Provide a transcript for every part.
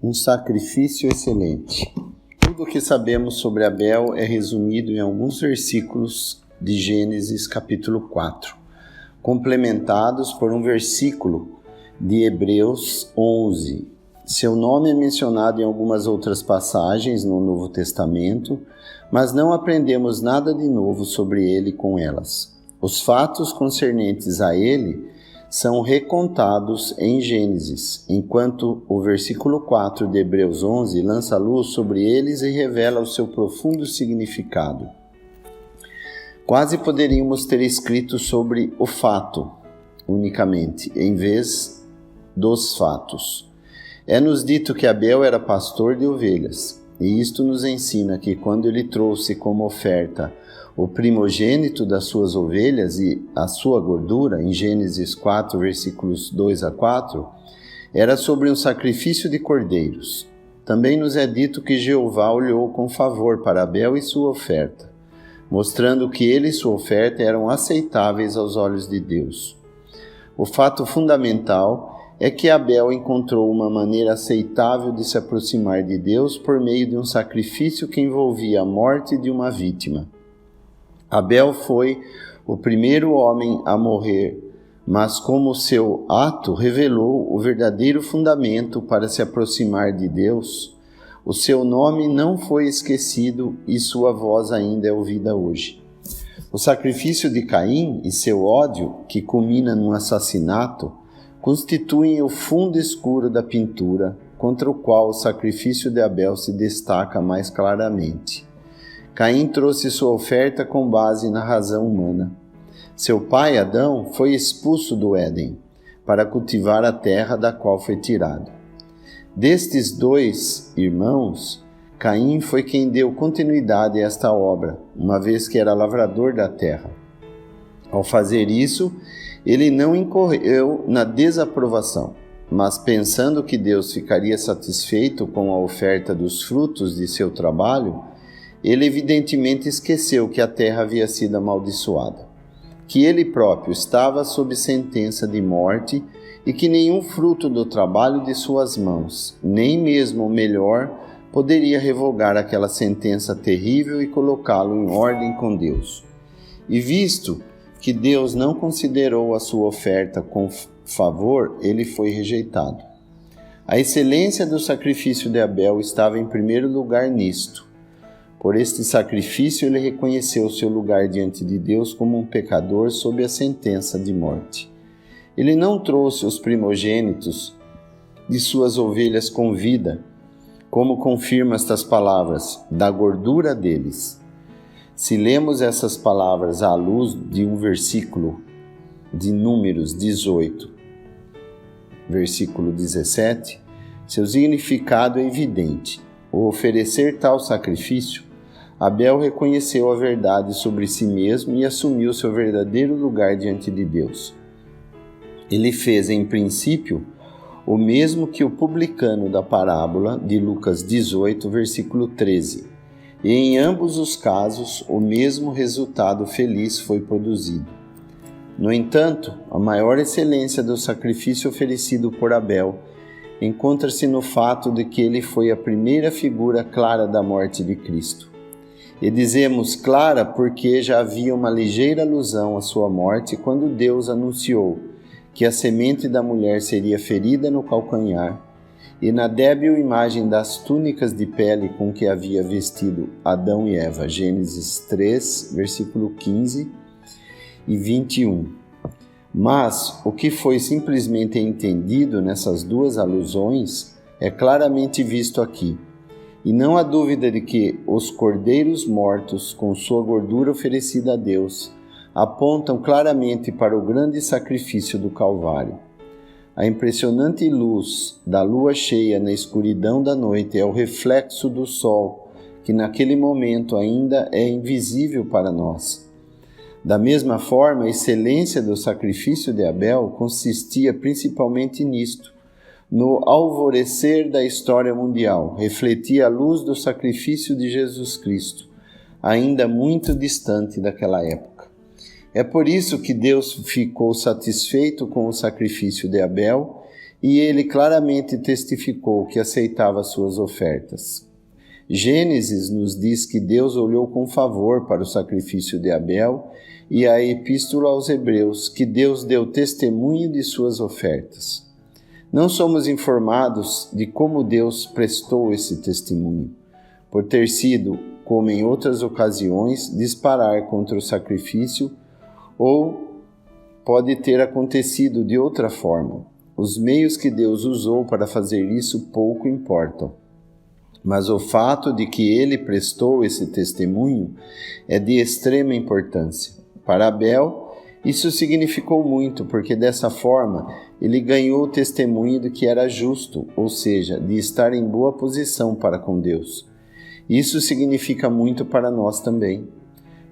Um sacrifício excelente. Tudo o que sabemos sobre Abel é resumido em alguns versículos de Gênesis capítulo 4, complementados por um versículo de Hebreus 11. Seu nome é mencionado em algumas outras passagens no Novo Testamento, mas não aprendemos nada de novo sobre ele com elas. Os fatos concernentes a ele são recontados em Gênesis, enquanto o versículo 4 de Hebreus 11 lança luz sobre eles e revela o seu profundo significado. Quase poderíamos ter escrito sobre o fato, unicamente, em vez dos fatos. É-nos dito que Abel era pastor de ovelhas, e isto nos ensina que quando ele trouxe como oferta o primogênito das suas ovelhas e a sua gordura, em Gênesis 4, versículos 2 a 4, era sobre um sacrifício de cordeiros. Também nos é dito que Jeová olhou com favor para Abel e sua oferta, mostrando que ele e sua oferta eram aceitáveis aos olhos de Deus. O fato fundamental é que Abel encontrou uma maneira aceitável de se aproximar de Deus por meio de um sacrifício que envolvia a morte de uma vítima. Abel foi o primeiro homem a morrer, mas como seu ato revelou o verdadeiro fundamento para se aproximar de Deus, o seu nome não foi esquecido e sua voz ainda é ouvida hoje. O sacrifício de Caim e seu ódio, que culmina num assassinato, constituem o fundo escuro da pintura, contra o qual o sacrifício de Abel se destaca mais claramente. Caim trouxe sua oferta com base na razão humana. Seu pai, Adão, foi expulso do Éden para cultivar a terra da qual foi tirado. Destes dois irmãos, Caim foi quem deu continuidade a esta obra, uma vez que era lavrador da terra. Ao fazer isso, ele não incorreu na desaprovação, mas pensando que Deus ficaria satisfeito com a oferta dos frutos de seu trabalho, ele evidentemente esqueceu que a terra havia sido amaldiçoada, que ele próprio estava sob sentença de morte e que nenhum fruto do trabalho de suas mãos, nem mesmo o melhor, poderia revogar aquela sentença terrível e colocá-lo em ordem com Deus. E visto que Deus não considerou a sua oferta com favor, ele foi rejeitado. A excelência do sacrifício de Abel estava em primeiro lugar nisto. Por este sacrifício ele reconheceu seu lugar diante de Deus como um pecador sob a sentença de morte. Ele não trouxe os primogênitos de suas ovelhas com vida, como confirma estas palavras, da gordura deles. Se lemos essas palavras à luz de um versículo de Números 18, versículo 17, seu significado é evidente. Ao oferecer tal sacrifício, Abel reconheceu a verdade sobre si mesmo e assumiu seu verdadeiro lugar diante de Deus. Ele fez, em princípio, o mesmo que o publicano da parábola de Lucas 18, versículo 13. E em ambos os casos, o mesmo resultado feliz foi produzido. No entanto, a maior excelência do sacrifício oferecido por Abel encontra-se no fato de que ele foi a primeira figura clara da morte de Cristo. E dizemos clara porque já havia uma ligeira alusão à sua morte quando Deus anunciou que a semente da mulher seria ferida no calcanhar, e na débil imagem das túnicas de pele com que havia vestido Adão e Eva, Gênesis 3, versículo 15 e 21. Mas o que foi simplesmente entendido nessas duas alusões é claramente visto aqui. E não há dúvida de que os cordeiros mortos, com sua gordura oferecida a Deus, apontam claramente para o grande sacrifício do Calvário. A impressionante luz da lua cheia na escuridão da noite é o reflexo do sol, que naquele momento ainda é invisível para nós. Da mesma forma, a excelência do sacrifício de Abel consistia principalmente nisto. No alvorecer da história mundial, refletia a luz do sacrifício de Jesus Cristo, ainda muito distante daquela época. É por isso que Deus ficou satisfeito com o sacrifício de Abel e ele claramente testificou que aceitava suas ofertas. Gênesis nos diz que Deus olhou com favor para o sacrifício de Abel, e a Epístola aos Hebreus que Deus deu testemunho de suas ofertas. Não somos informados de como Deus prestou esse testemunho, por ter sido, como em outras ocasiões, disparar contra o sacrifício, ou pode ter acontecido de outra forma. Os meios que Deus usou para fazer isso pouco importam. Mas o fato de que ele prestou esse testemunho é de extrema importância. Para Abel, isso significou muito, porque dessa forma ele ganhou o testemunho de que era justo, ou seja, de estar em boa posição para com Deus. Isso significa muito para nós também,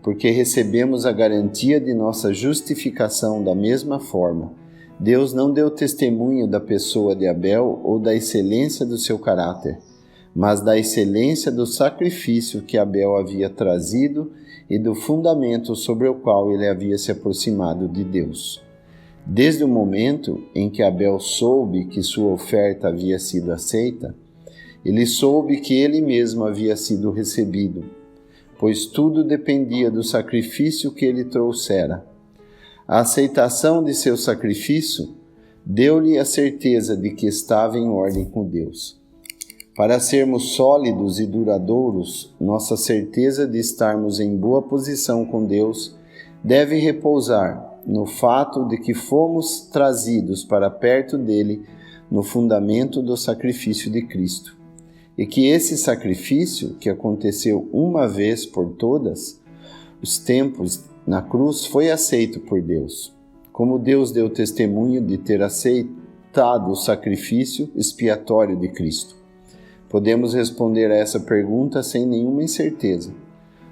porque recebemos a garantia de nossa justificação da mesma forma. Deus não deu testemunho da pessoa de Abel ou da excelência do seu caráter, mas da excelência do sacrifício que Abel havia trazido e do fundamento sobre o qual ele havia se aproximado de Deus. Desde o momento em que Abel soube que sua oferta havia sido aceita, ele soube que ele mesmo havia sido recebido, pois tudo dependia do sacrifício que ele trouxera. A aceitação de seu sacrifício deu-lhe a certeza de que estava em ordem com Deus. Para sermos sólidos e duradouros, nossa certeza de estarmos em boa posição com Deus deve repousar no fato de que fomos trazidos para perto dele no fundamento do sacrifício de Cristo, e que esse sacrifício, que aconteceu uma vez por todas os tempos na cruz, foi aceito por Deus. Como Deus deu testemunho de ter aceitado o sacrifício expiatório de Cristo? Podemos responder a essa pergunta sem nenhuma incerteza.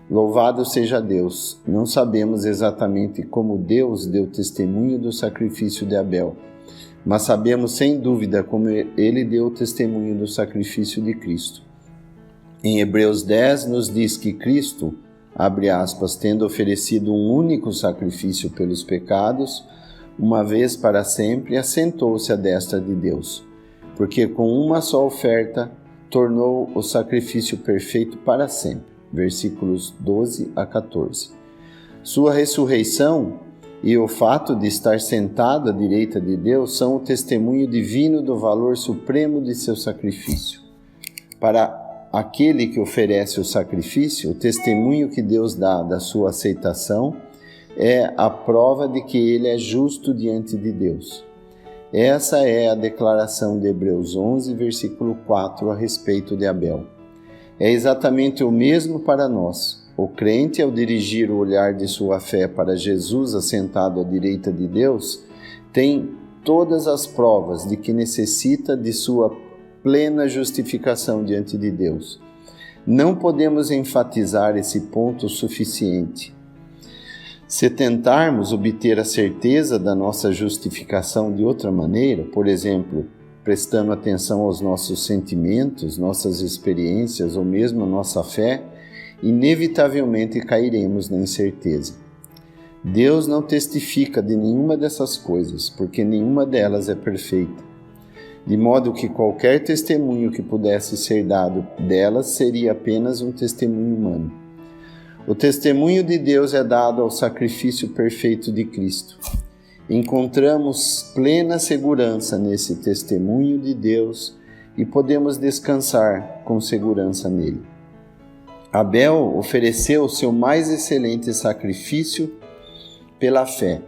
Louvado seja Deus! Não sabemos exatamente como Deus deu testemunho do sacrifício de Abel, mas sabemos sem dúvida como ele deu testemunho do sacrifício de Cristo. Em Hebreus 10 nos diz que Cristo, abre aspas, tendo oferecido um único sacrifício pelos pecados, uma vez para sempre, assentou-se à destra de Deus, porque com uma só oferta tornou o sacrifício perfeito para sempre. Versículos 12 a 14. Sua ressurreição e o fato de estar sentado à direita de Deus são o testemunho divino do valor supremo de seu sacrifício. Para aquele que oferece o sacrifício, o testemunho que Deus dá da sua aceitação é a prova de que ele é justo diante de Deus. Essa é a declaração de Hebreus 11, versículo 4, a respeito de Abel. É exatamente o mesmo para nós. O crente, ao dirigir o olhar de sua fé para Jesus assentado à direita de Deus, tem todas as provas de que necessita de sua plena justificação diante de Deus. Não podemos enfatizar esse ponto o suficiente. Se tentarmos obter a certeza da nossa justificação de outra maneira, por exemplo, prestando atenção aos nossos sentimentos, nossas experiências ou mesmo a nossa fé, inevitavelmente cairemos na incerteza. Deus não testifica de nenhuma dessas coisas, porque nenhuma delas é perfeita, de modo que qualquer testemunho que pudesse ser dado delas seria apenas um testemunho humano. O testemunho de Deus é dado ao sacrifício perfeito de Cristo. Encontramos plena segurança nesse testemunho de Deus e podemos descansar com segurança nele. Abel ofereceu o seu mais excelente sacrifício pela fé.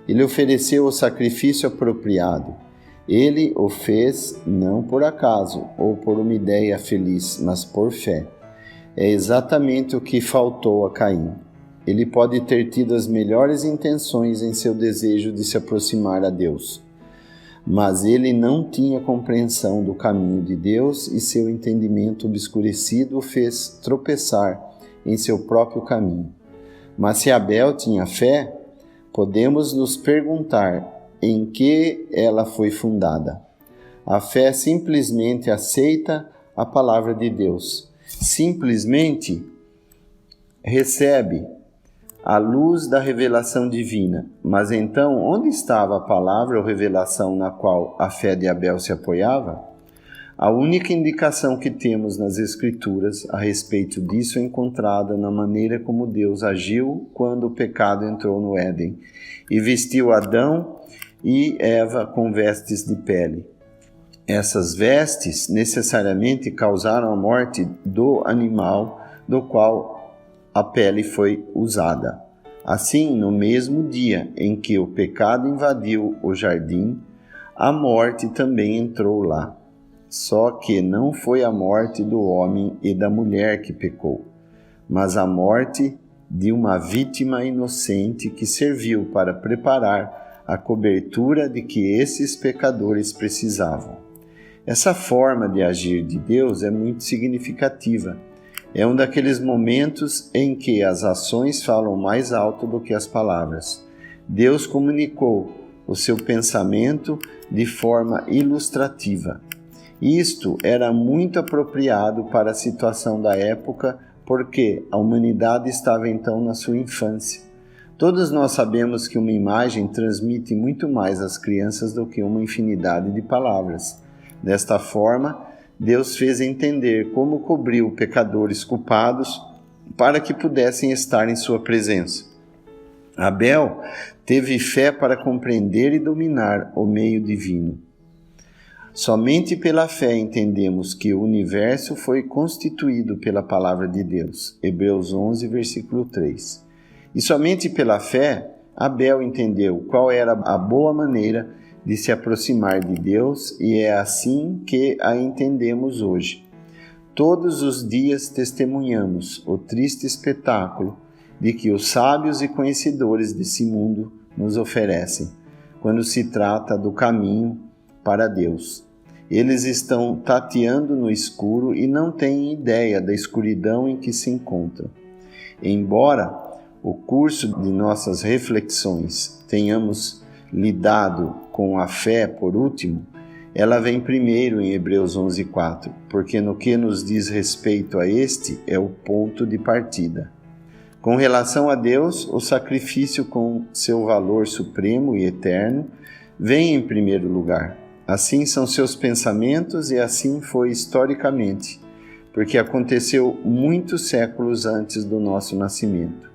Ele ofereceu o sacrifício apropriado. Ele o fez não por acaso ou por uma ideia feliz, mas por fé. É exatamente o que faltou a Caim. Ele pode ter tido as melhores intenções em seu desejo de se aproximar a Deus, mas ele não tinha compreensão do caminho de Deus e seu entendimento obscurecido o fez tropeçar em seu próprio caminho. Mas se Abel tinha fé, podemos nos perguntar em que ela foi fundada. A fé simplesmente aceita a palavra de Deus. Simplesmente recebe à luz da revelação divina. Mas então, onde estava a palavra ou revelação na qual a fé de Abel se apoiava? A única indicação que temos nas Escrituras a respeito disso é encontrada na maneira como Deus agiu quando o pecado entrou no Éden e vestiu Adão e Eva com vestes de pele. Essas vestes necessariamente causaram a morte do animal do qual a pele foi usada. Assim, no mesmo dia em que o pecado invadiu o jardim, a morte também entrou lá. Só que não foi a morte do homem e da mulher que pecou, mas a morte de uma vítima inocente que serviu para preparar a cobertura de que esses pecadores precisavam. Essa forma de agir de Deus é muito significativa. É um daqueles momentos em que as ações falam mais alto do que as palavras. Deus comunicou o seu pensamento de forma ilustrativa. Isto era muito apropriado para a situação da época, porque a humanidade estava então na sua infância. Todos nós sabemos que uma imagem transmite muito mais às crianças do que uma infinidade de palavras. Desta forma, Deus fez entender como cobriu pecadores culpados para que pudessem estar em sua presença. Abel teve fé para compreender e dominar o meio divino. Somente pela fé entendemos que o universo foi constituído pela palavra de Deus. Hebreus 11, versículo 3. E somente pela fé, Abel entendeu qual era a boa maneira de se aproximar de Deus, e é assim que a entendemos hoje. Todos os dias testemunhamos o triste espetáculo de que os sábios e conhecedores desse mundo nos oferecem, quando se trata do caminho para Deus. Eles estão tateando no escuro e não têm ideia da escuridão em que se encontram. Embora o curso de nossas reflexões tenhamos lidado com a fé por último, ela vem primeiro em Hebreus 11:4, porque no que nos diz respeito a este é o ponto de partida. Com relação a Deus, o sacrifício com seu valor supremo e eterno vem em primeiro lugar. Assim são seus pensamentos e assim foi historicamente, porque aconteceu muitos séculos antes do nosso nascimento.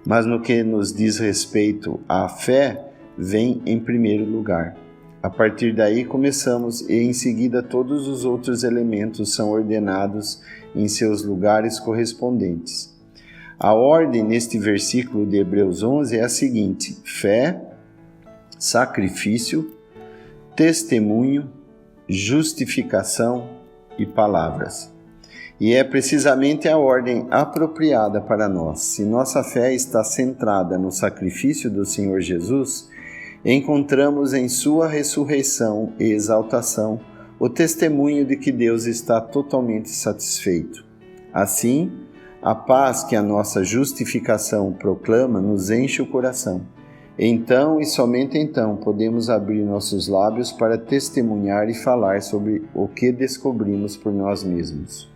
Mas no que nos diz respeito à fé, vem em primeiro lugar. A partir daí começamos e em seguida todos os outros elementos são ordenados em seus lugares correspondentes. A ordem neste versículo de Hebreus 11 é a seguinte: fé, sacrifício, testemunho, justificação e palavras. E é precisamente a ordem apropriada para nós. Se nossa fé está centrada no sacrifício do Senhor Jesus, encontramos em sua ressurreição e exaltação o testemunho de que Deus está totalmente satisfeito. Assim, a paz que a nossa justificação proclama nos enche o coração. Então e somente então podemos abrir nossos lábios para testemunhar e falar sobre o que descobrimos por nós mesmos.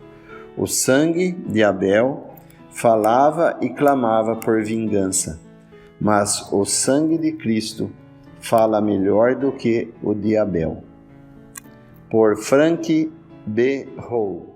O sangue de Abel falava e clamava por vingança, mas o sangue de Cristo fala melhor do que o de Abel. Por Frank B. Howe.